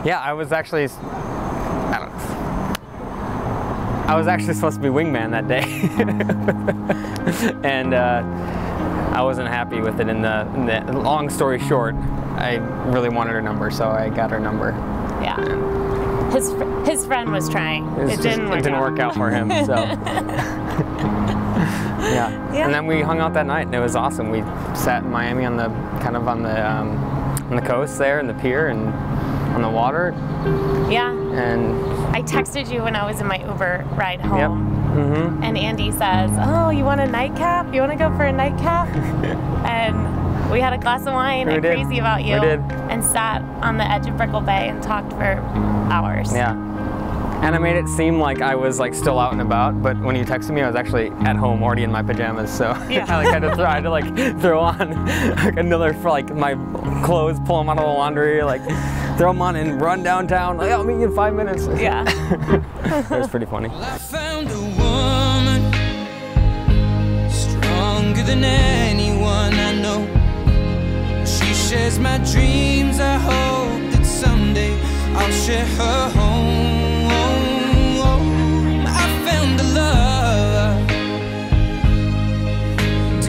Yeah, I was actually supposed to be wingman that day, and I wasn't happy with it. In the long story short, I really wanted her number, so I got her number. Yeah. His friend was trying. It didn't work out for him. So. Yeah. And then we hung out that night, and it was awesome. We sat in Miami on the on the coast there, in the pier, and on the water. Yeah. And I texted you when I was in my Uber ride home. Yep. Mm-hmm. And Andy says, "Oh, you want a nightcap? You want to go for a nightcap?" And we had a glass of wine and crazy about you. We did. And sat on the edge of Brickell Bay and talked for hours. Yeah. And I made it seem like I was still out and about, but when you texted me, I was actually at home already in my pajamas. So yeah. I had to throw on another my clothes, pull them out of the laundry, throw them on and run downtown. I'll meet you in 5 minutes. Yeah. It was pretty funny. Well, I found a woman stronger than anyone I know. She shares my dreams. I hope that someday I'll share her home.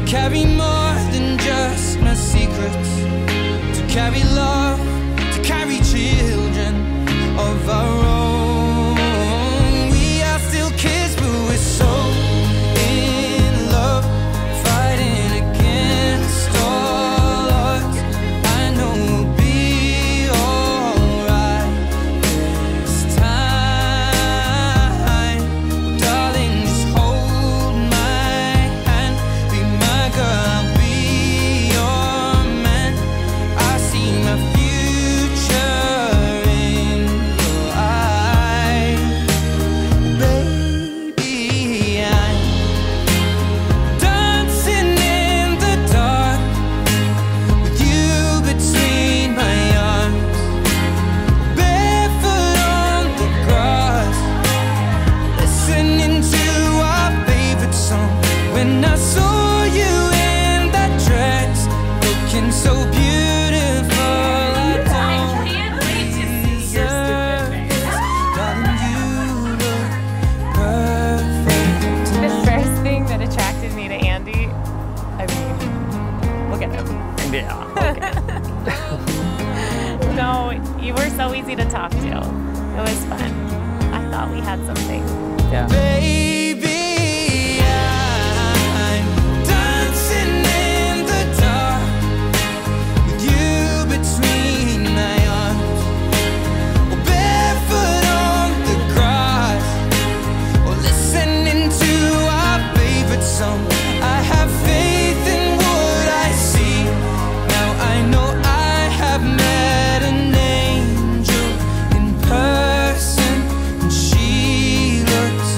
Carry more than just my secrets, to carry love, to carry children of our own. We are still kids, but we're so in love, fighting against all odds. I know we'll be alright this time, darling. Just hold my hand, be my girl, I'll be your man. I see my future in your eyes. Baby, I'm dancing in the dark with you between my arms, barefoot on the grass, listening to our favorite song. When I saw you in that dress, looking so beautiful, I don't deserve this. Darling, you look perfect The tonight. first thing that attracted me to Andy, I mean, look at him. Yeah. No, you were so easy to talk to. It was fun. I thought we had something. Yeah. Baby, I'm dancing in the dark with you between my arms, or barefoot on the grass, or listening to our favorite song. I have faith in what I see. Now I know I have met an angel in person, and she looks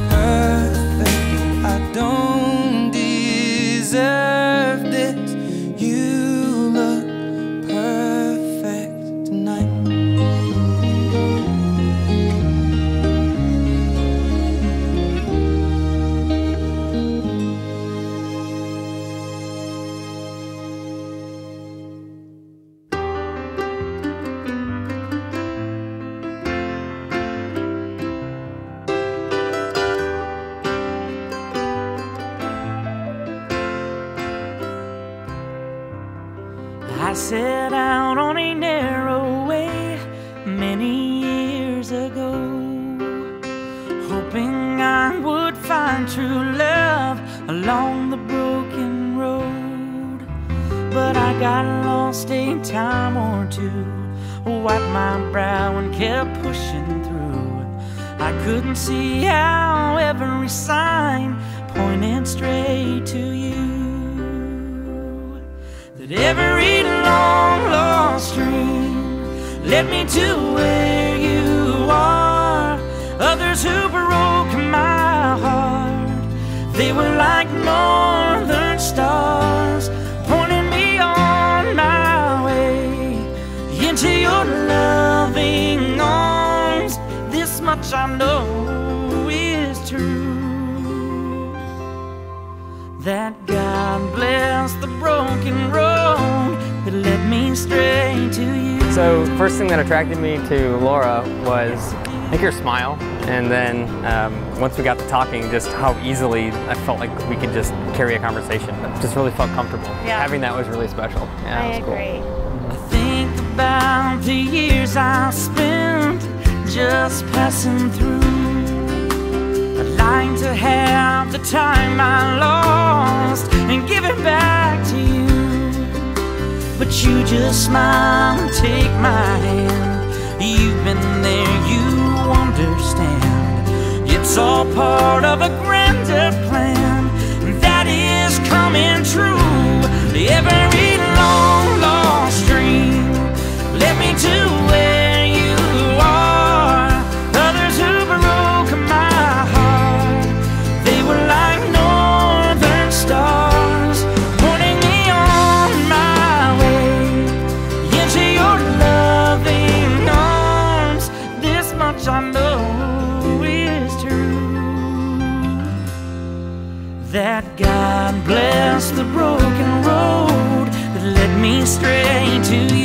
perfect. I don't deserve this. You look perfect tonight. I set out on a narrow way many years ago, hoping I would find true love along the broken road. But I got lost a time or two, wiped my brow and kept pushing through. I couldn't see how every sign pointed straight to you. That every long lost dream led me to where you are. Others who broke my heart, they were like northern stars, pointing me on my way into your loving arms. This much I know is true, that God bless the broken road that led me straight to you. So first thing that attracted me to Laura was, I think, her smile, and then once we got to talking, just how easily I felt like we could just carry a conversation. It just really felt comfortable. Yeah. Having that was really special. Yeah, I it was agree. cool. I think about the years I spent just passing through. I'd like to have the time I lost and give it back to you. But you just smile and take my hand. You've been there, you understand. It's all part of a grander plan that is coming true. Every long lost dream led me to where you are. Others who broke my heart, they were like northern stars, pointing me on my way into your loving arms. This much I know is true, that God bless the broken road that led me straight to you.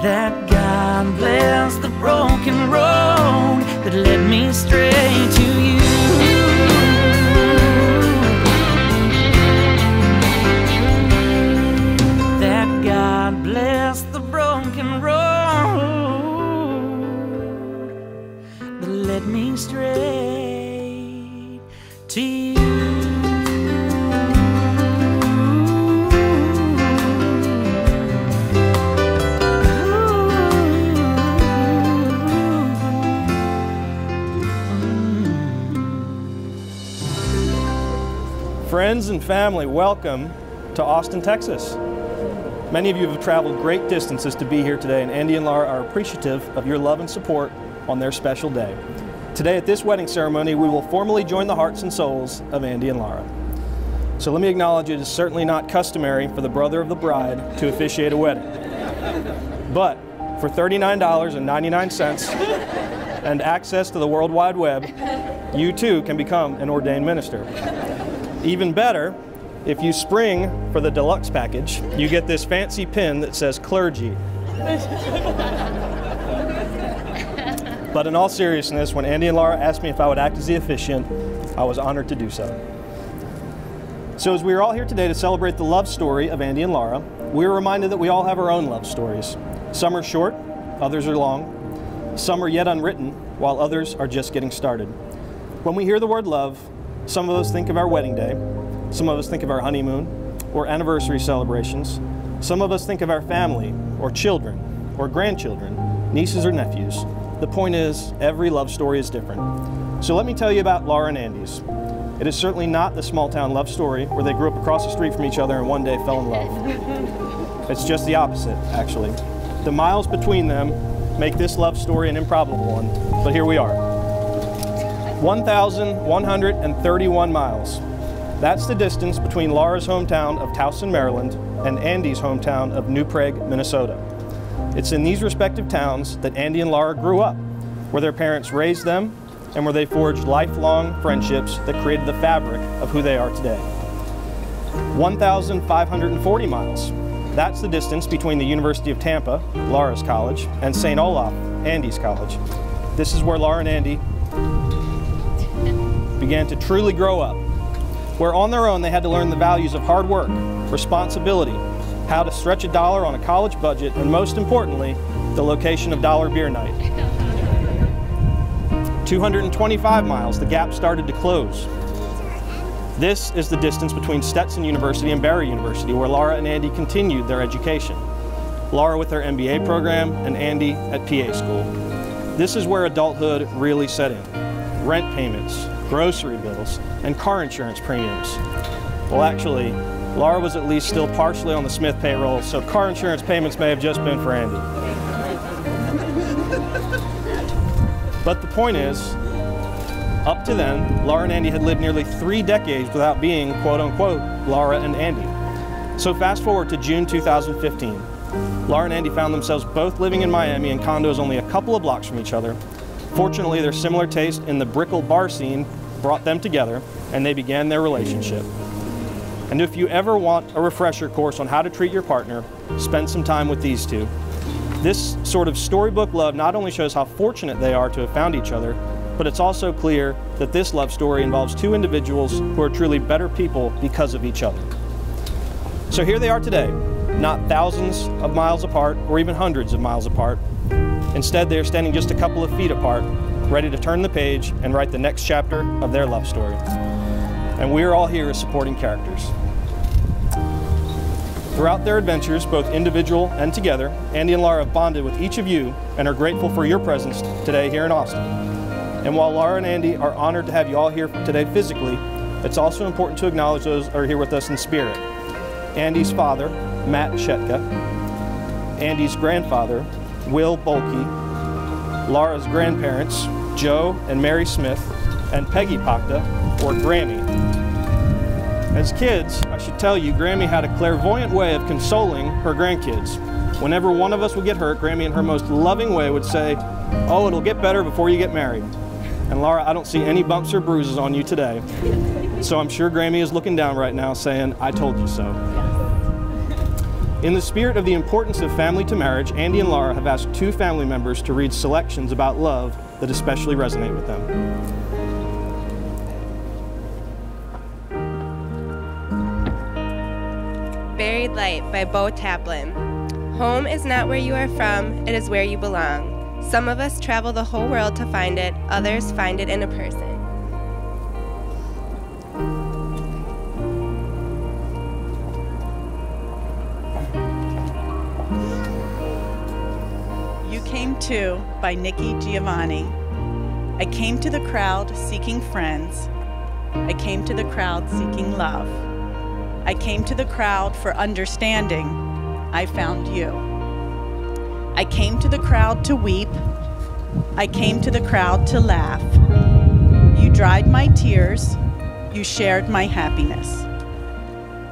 That God bless the broken road that led me straight to you. That God bless the broken road that led me straight to you. Friends and family, welcome to Austin, Texas. Many of you have traveled great distances to be here today, and Andy and Laura are appreciative of your love and support on their special day. Today at this wedding ceremony, we will formally join the hearts and souls of Andy and Laura. So let me acknowledge it is certainly not customary for the brother of the bride to officiate a wedding. But for $39.99 and access to the World Wide Web, you too can become an ordained minister. Even better, if you spring for the deluxe package, you get this fancy pin that says clergy. But in all seriousness, when Andy and Laura asked me if I would act as the officiant, I was honored to do so. So as we are all here today to celebrate the love story of Andy and Laura, we are reminded that we all have our own love stories. Some are short, others are long. Some are yet unwritten, while others are just getting started. When we hear the word love, some of us think of our wedding day, some of us think of our honeymoon or anniversary celebrations, some of us think of our family or children or grandchildren, nieces or nephews. The point is, every love story is different. So let me tell you about Laura and Andy's. It is certainly not the small town love story where they grew up across the street from each other and one day fell in love. It's just the opposite, actually. The miles between them make this love story an improbable one, but here we are. 1,131 miles. That's the distance between Laura's hometown of Towson, Maryland, and Andy's hometown of New Prague, Minnesota. It's in these respective towns that Andy and Laura grew up, where their parents raised them, and where they forged lifelong friendships that created the fabric of who they are today. 1,540 miles. That's the distance between the University of Tampa, Laura's college, and St. Olaf, Andy's college. This is where Laura and Andy began to truly grow up, where on their own they had to learn the values of hard work, responsibility, how to stretch a dollar on a college budget, and most importantly, the location of Dollar Beer Night. 225 miles, the gap started to close. This is the distance between Stetson University and Barry University, where Laura and Andy continued their education. Laura with her MBA program, and Andy at PA school. This is where adulthood really set in. Rent payments, grocery bills, and car insurance premiums. Well, actually, Laura was at least still partially on the Smith payroll, so car insurance payments may have just been for Andy. But the point is, up to then, Laura and Andy had lived nearly 3 decades without being, quote unquote, Laura and Andy. So fast forward to June 2015. Laura and Andy found themselves both living in Miami in condos only a couple of blocks from each other. Fortunately, their similar taste in the Brickell bar scene brought them together, and they began their relationship. And if you ever want a refresher course on how to treat your partner, spend some time with these two. This sort of storybook love not only shows how fortunate they are to have found each other, but it's also clear that this love story involves 2 individuals who are truly better people because of each other. So here they are today, not thousands of miles apart or even hundreds of miles apart. Instead, they are standing just a couple of feet apart, ready to turn the page and write the next chapter of their love story. And we are all here as supporting characters. Throughout their adventures, both individual and together, Andy and Laura have bonded with each of you and are grateful for your presence today here in Austin. And while Laura and Andy are honored to have you all here today physically, it's also important to acknowledge those who are here with us in spirit. Andy's father, Matt Shetka, Andy's grandfather, Will Bolke, Laura's grandparents, Joe and Mary Smith, and Peggy Pakta, or Grammy. As kids, I should tell you, Grammy had a clairvoyant way of consoling her grandkids. Whenever one of us would get hurt, Grammy in her most loving way would say, "Oh, it'll get better before you get married." And Laura, I don't see any bumps or bruises on you today. So I'm sure Grammy is looking down right now saying, "I told you so." In the spirit of the importance of family to marriage, Andy and Laura have asked 2 family members to read selections about love that especially resonate with them. Buried Light by Bo Taplin. Home is not where you are from, it is where you belong. Some of us travel the whole world to find it, others find it in a person. You Came To by Nikki Giovanni. I came to the crowd seeking friends. I came to the crowd seeking love. I came to the crowd for understanding. I found you. I came to the crowd to weep. I came to the crowd to laugh. You dried my tears. You shared my happiness.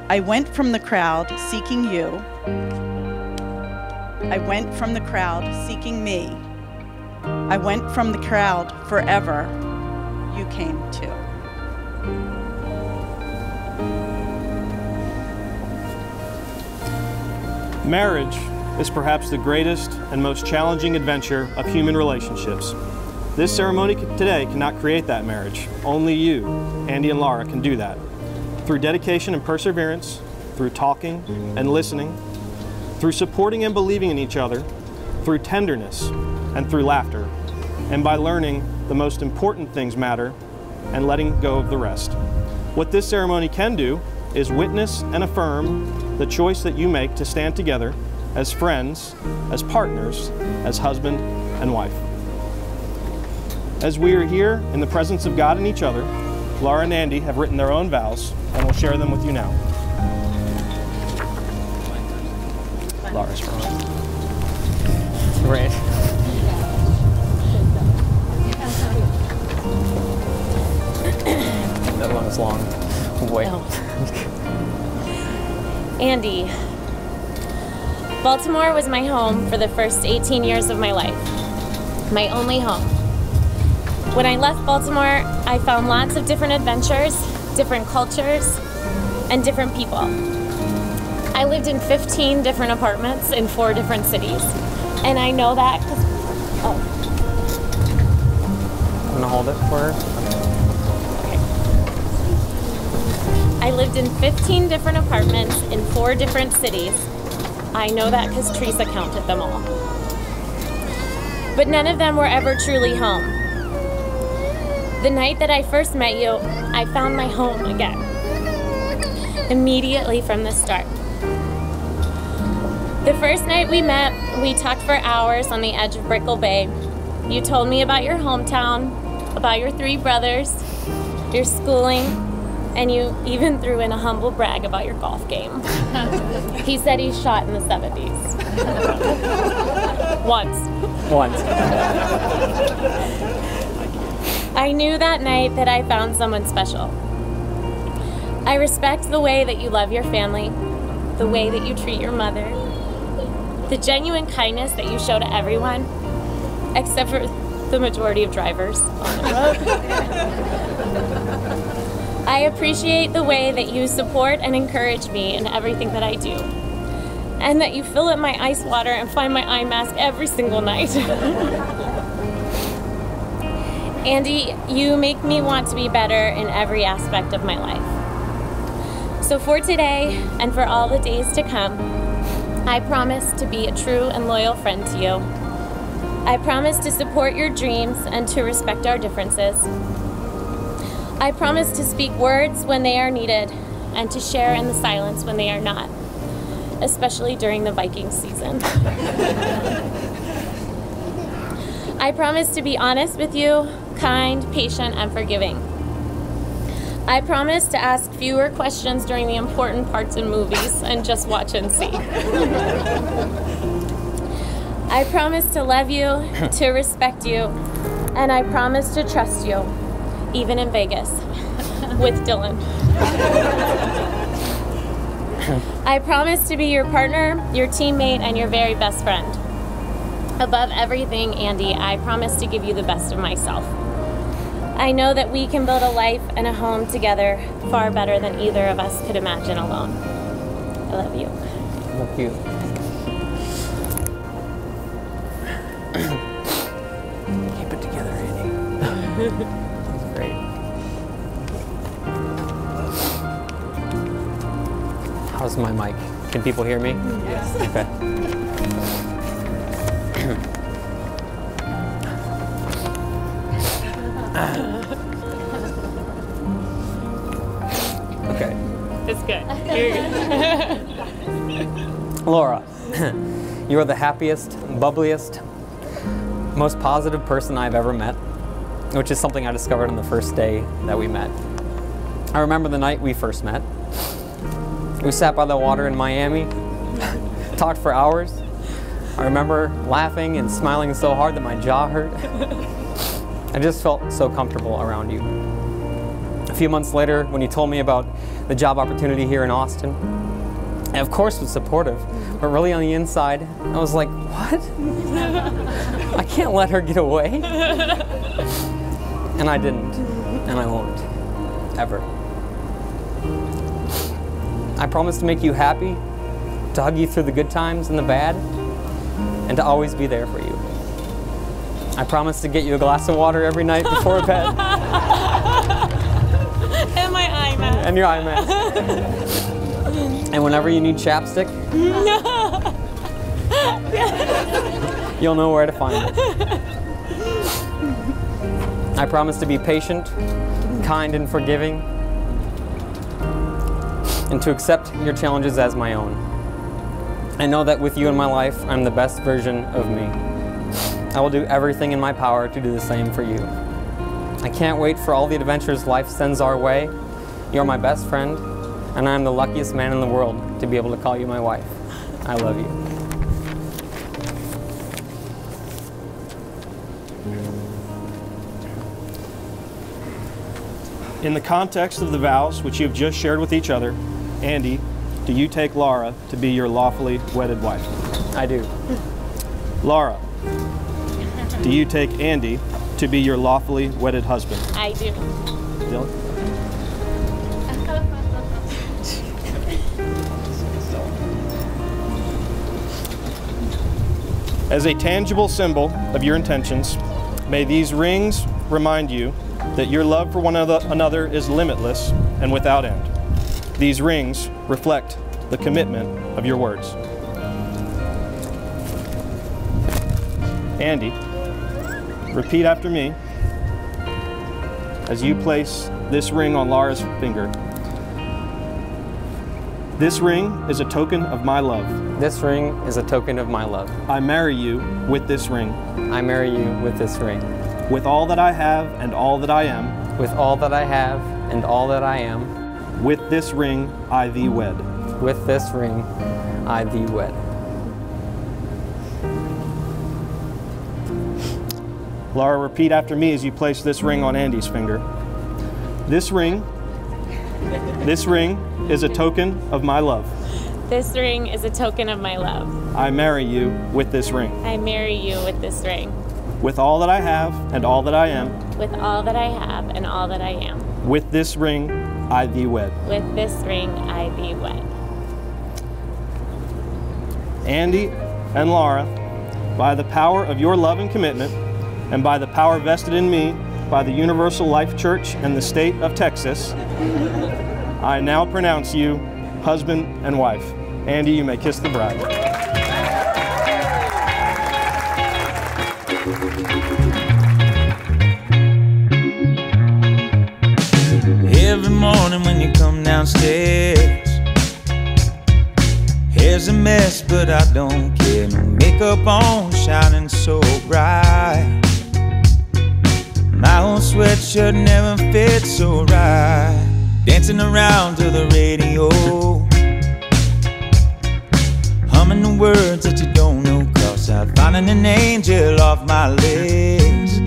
I went from the crowd seeking you. I went from the crowd seeking me. I went from the crowd forever. You came too. Marriage is perhaps the greatest and most challenging adventure of human relationships. This ceremony today cannot create that marriage. Only you, Andy and Laura, can do that. Through dedication and perseverance, through talking and listening, through supporting and believing in each other, through tenderness and through laughter, and by learning the most important things matter and letting go of the rest. What this ceremony can do is witness and affirm the choice that you make to stand together as friends, as partners, as husband and wife. As we are here in the presence of God and each other, Laura and Andy have written their own vows, and we'll share them with you now. Laura's first. Great. That one was long. Wait. Oh. Andy, Baltimore was my home for the first 18 years of my life. My only home. When I left Baltimore, I found lots of different adventures, different cultures, and different people. I lived in 15 different apartments in 4 different cities. And I know that because, I'm gonna hold it for her. I lived in 15 different apartments in 4 different cities. I know that because Teresa counted them all. But none of them were ever truly home. The night that I first met you, I found my home again. Immediately from the start. The first night we met, we talked for hours on the edge of Brickell Bay. You told me about your hometown, about your 3 brothers, your schooling, and you even threw in a humble brag about your golf game. He said he shot in the 70s. Once. Once. I knew that night that I found someone special. I respect the way that you love your family, the way that you treat your mother, the genuine kindness that you show to everyone, except for the majority of drivers on the road. I appreciate the way that you support and encourage me in everything that I do, and that you fill up my ice water and find my eye mask every single night. Andy, you make me want to be better in every aspect of my life. So for today and for all the days to come, I promise to be a true and loyal friend to you. I promise to support your dreams and to respect our differences. I promise to speak words when they are needed and to share in the silence when they are not, especially during the Viking season. I promise to be honest with you, kind, patient, and forgiving. I promise to ask fewer questions during the important parts in movies and just watch and see. I promise to love you, to respect you, and I promise to trust you, even in Vegas, with Dylan. I promise to be your partner, your teammate, and your very best friend. Above everything, Andy, I promise to give you the best of myself. I know that we can build a life and a home together far better than either of us could imagine alone. I love you. I love you. Keep it together, Andy. That's great. How's my mic? Can people hear me? Yes. Okay. Okay. It's good. You're good. Laura, you are the happiest, bubbliest, most positive person I've ever met, which is something I discovered on the first day that we met. I remember the night we first met. We sat by the water in Miami, talked for hours. I remember laughing and smiling so hard that my jaw hurt. I just felt so comfortable around you. A few months later, when you told me about the job opportunity here in Austin, I of course was supportive, but really on the inside, I was like, what? I can't let her get away. And I didn't, and I won't, ever. I promise to make you happy, to hug you through the good times and the bad, and to always be there for you. I promise to get you a glass of water every night before bed. And my eye mask. And your eye mask. And whenever you need chapstick, you'll know where to find it. I promise to be patient, kind, and forgiving, and to accept your challenges as my own. I know that with you in my life, I'm the best version of me. I will do everything in my power to do the same for you. I can't wait for all the adventures life sends our way. You're my best friend, and I'm the luckiest man in the world to be able to call you my wife. I love you. In the context of the vows which you have just shared with each other, Andy, do you take Laura to be your lawfully wedded wife? I do. Laura, do you take Andy to be your lawfully wedded husband? I do. Dylan? As a tangible symbol of your intentions, may these rings remind you that your love for one another is limitless and without end. These rings reflect the commitment of your words. Andy, repeat after me as you place this ring on Laura's finger. This ring is a token of my love. This ring is a token of my love. I marry you with this ring. I marry you with this ring. With all that I have and all that I am. With all that I have and all that I am. With this ring I thee wed. With this ring I thee wed. Laura, repeat after me as you place this ring on Andy's finger. This ring is a token of my love. This ring is a token of my love. I marry you with this ring. I marry you with this ring. With all that I have and all that I am. With all that I have and all that I am. With this ring, I thee wed. With this ring, I thee wed. Andy and Laura, by the power of your love and commitment, and by the power vested in me by the Universal Life Church and the state of Texas, I now pronounce you husband and wife. Andy, you may kiss the bride. Every morning when you come downstairs, hair's a mess, but I don't care. No makeup on, shining so bright. My old sweatshirt never fits so right. Dancing around to the radio, humming the words that you don't know. Cross out, finding an angel off my list.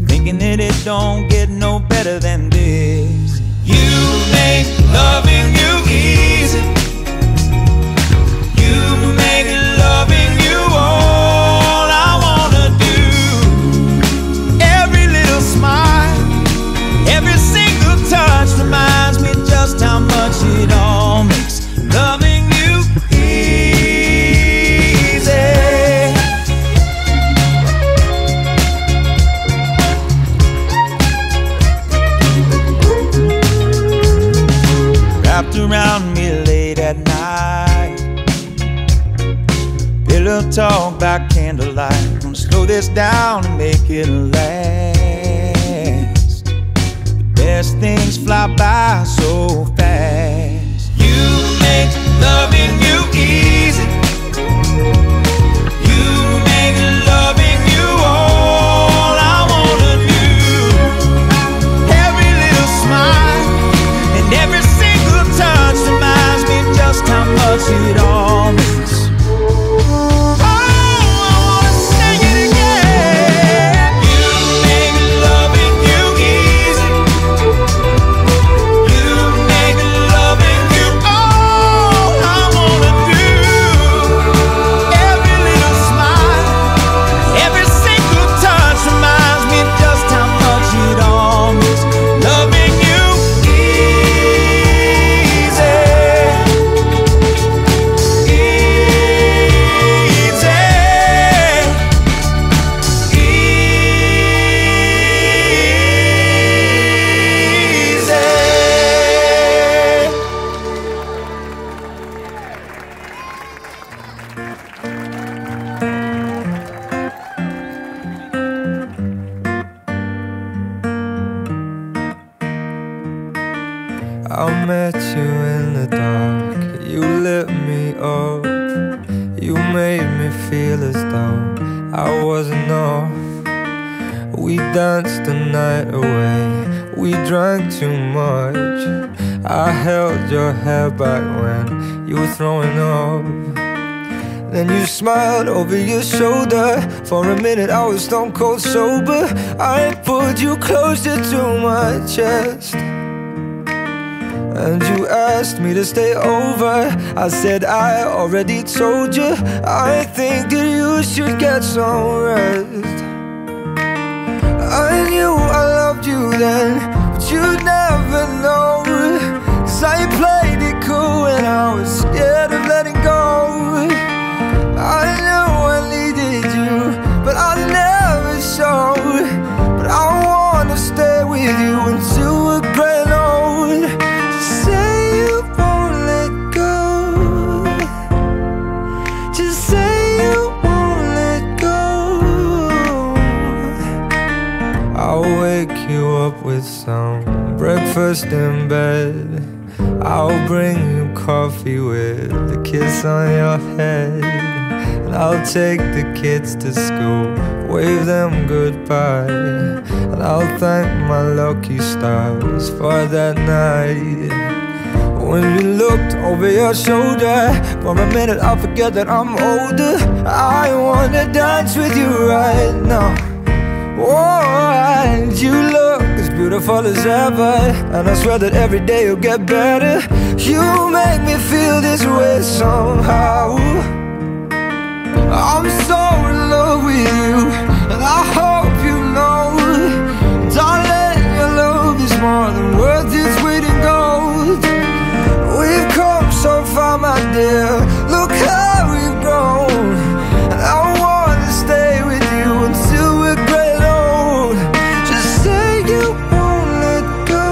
Thinking that it don't get no better than this. You make loving you easy. You make loving you all I wanna do. Every little smile, every single touch reminds me just how much it all makes loving you easy. Wrapped around me late at night, pillow talk by candlelight. Gonna slow this down and make it last. Best things fly by so fast. You make loving you easy. You make loving you all I wanna do. Every little smile and every single touch reminds me just how much it all means. I met you in the dark, you lit me up. You made me feel as though I wasn't off. We danced the night away, we drank too much. I held your hair back when you were throwing up. Then you smiled over your shoulder. For a minute I was stone cold sober. I pulled you closer to my chest, and you asked me to stay over. I said I already told you, I think that you should get some rest. I knew I loved you then, but you'd never know. 'Cause I played it cool and I was scared of letting go. I knew I needed you, but I never showed. But I wanna stay with you until we're growing old. Just say you won't let go. Just say you won't let go. I'll wake you up with some breakfast in bed. I'll bring you coffee with a kiss on your head. And I'll take the kids to school, wave them goodbye. And I'll thank my lucky stars for that night When you looked over your shoulder, for a minute I forget that I'm older. I wanna dance with you right now. Oh, and you look as beautiful as ever, and I swear that every day you'll get better. You make me feel this way somehow. I'm so in love with you, and I hope you know, darling, your love is more than worth its weight in gold. We've come so far, my dear, look how we've grown. And I wanna stay with you until we're great and old. Just say you won't let go.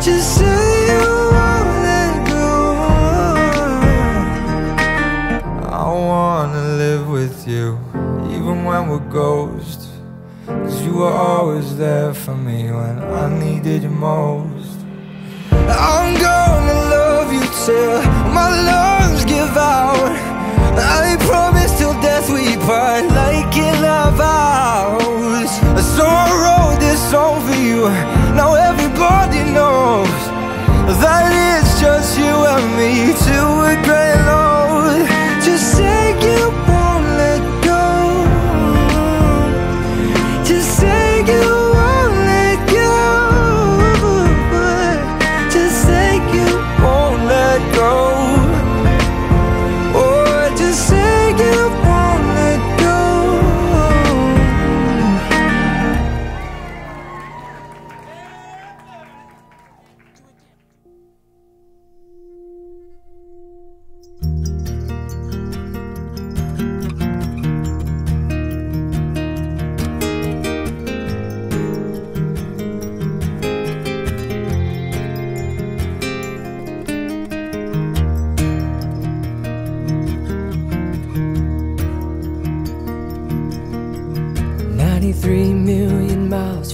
Just say you won't let go. I wanna live with you, even when we're ghosts. 'Cause you were always there for me when I needed you most. I'm gonna love you till my lungs give out. I promise till death we part, like in our vows. So I wrote this song for you, now everybody knows that it's just you and me till we're great and old. Just say you won't let go. Just say you won't let go. Just say you won't let go. Oh, just say you won't let go.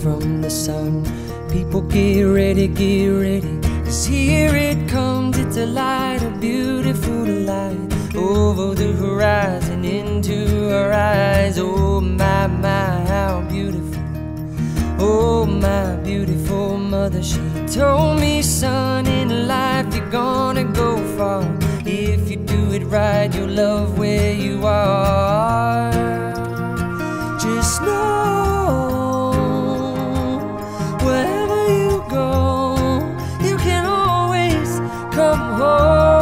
From the sun, people get ready, 'cause here it comes, it's a light, a beautiful light, over the horizon, into our eyes. Oh my, my, how beautiful. Oh my beautiful mother, she told me, son, in life you're gonna go far. If you do it right, you'll love where you are. Just know, wherever you go, you can always come home.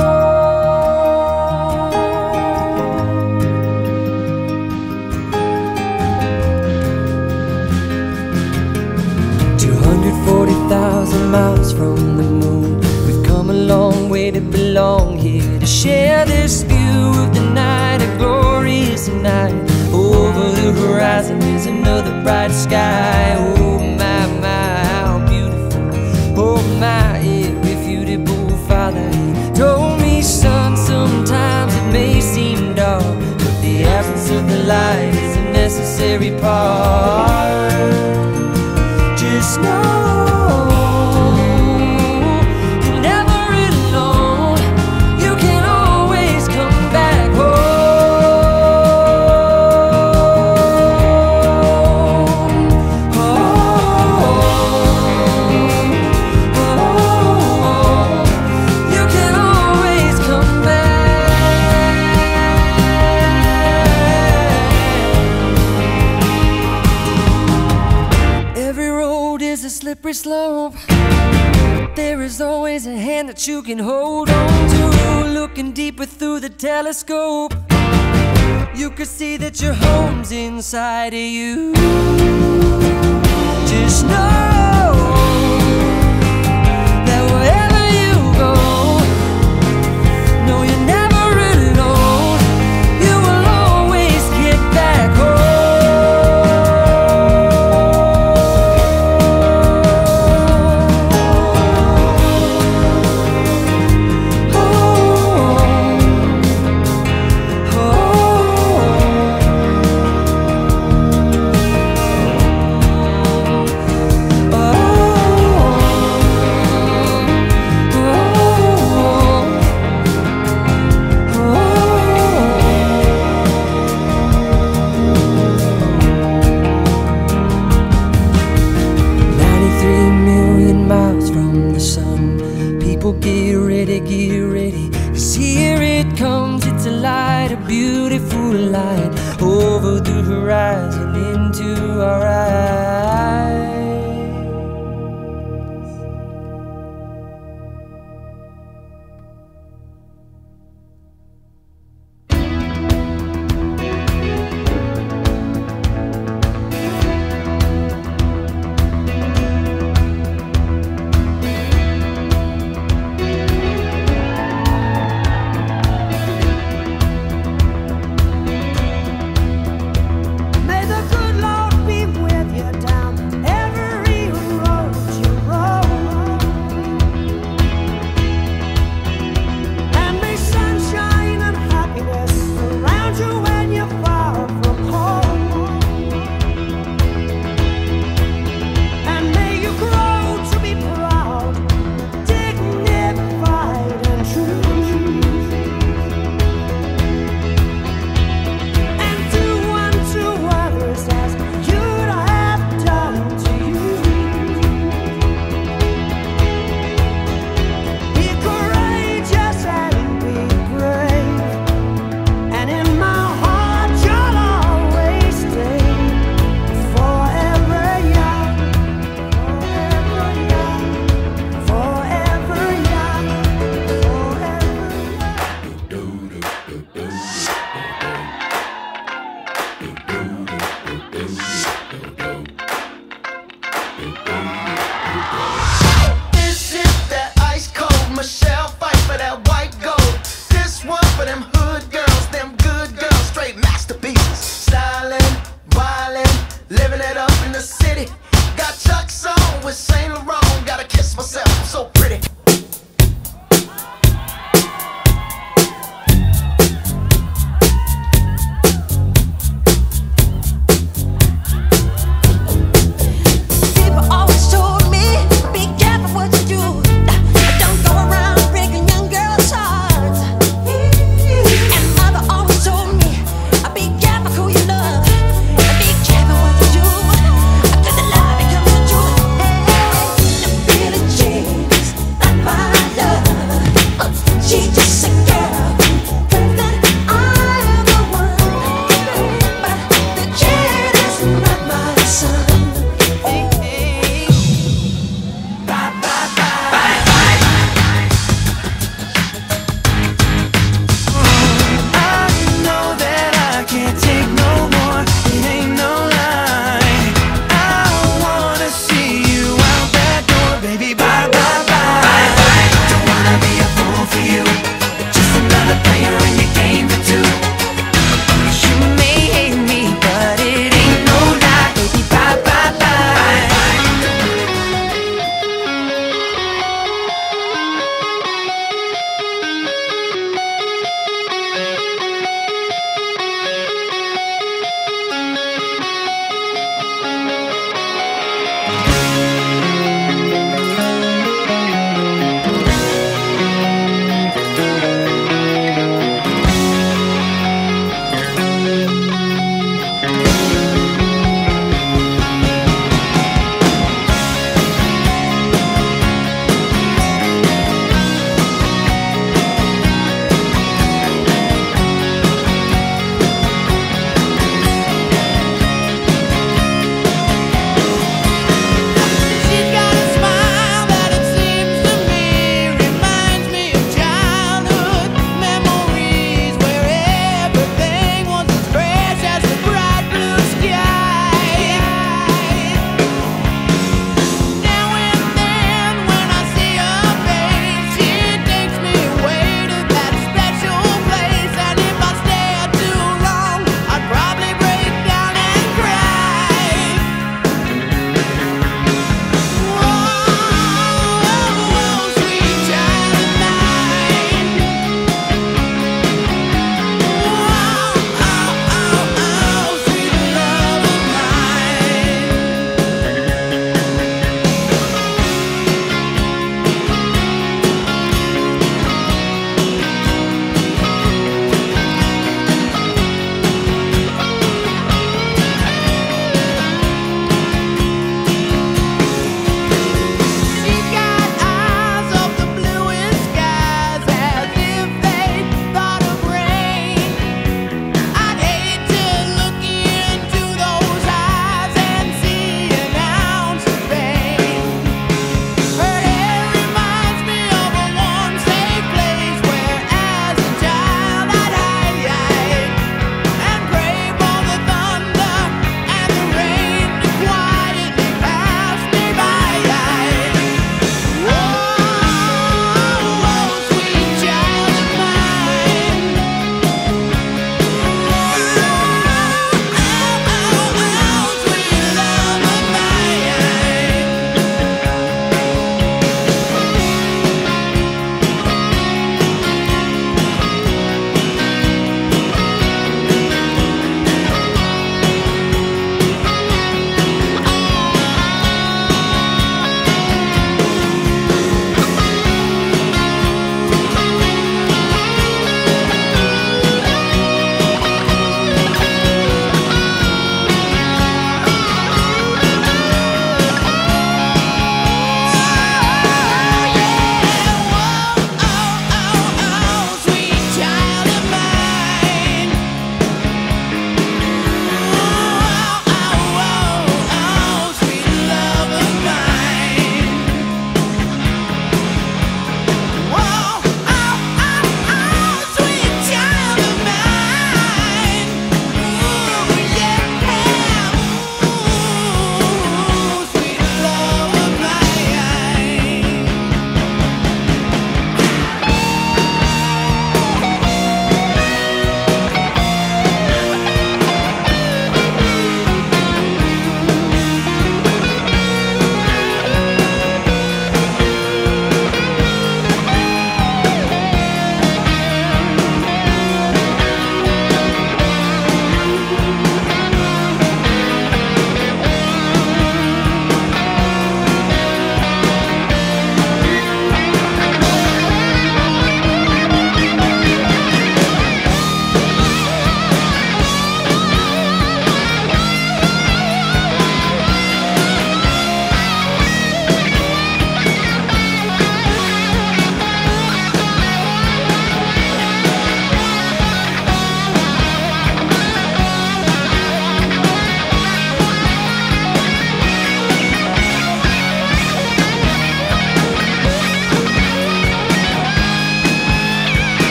240,000 miles from the moon, we've come a long way to belong here, to share this view of the night, a glorious night. Over the horizon is another bright sky. Oh my, my, how beautiful. Oh my, irrefutable father, he told me, son, sometimes it may seem dark, but the absence of the light is a necessary part. Just know you're never alone, you can always come back home. Slippery slope, there is always a hand that you can hold on to. Looking deeper through the telescope, you could see that your home's inside of you. Just know that wherever you go, no, you're never alone, you will always get back home. a beautiful light over the horizon into our eyes. May the good Lord be with you down every road you roll. And may sunshine and happiness surround you when you're far from home. And may you grow to be proud, dignified and true. And do unto others as you'd have done to you. Be courageous and be brave, and in my heart you'll always stay forever young, forever young, forever young. This is that ice cold Michelle fight for that white gold. This one for them hood girls, them good girls, straight masterpieces. Stylin', wildin', living it up in the city. Got Chuck's on with Saint Laurent. Gotta kiss myself, I'm so pretty. People always told me, be careful what you do. Don't go around breaking young girls' hearts.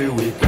do we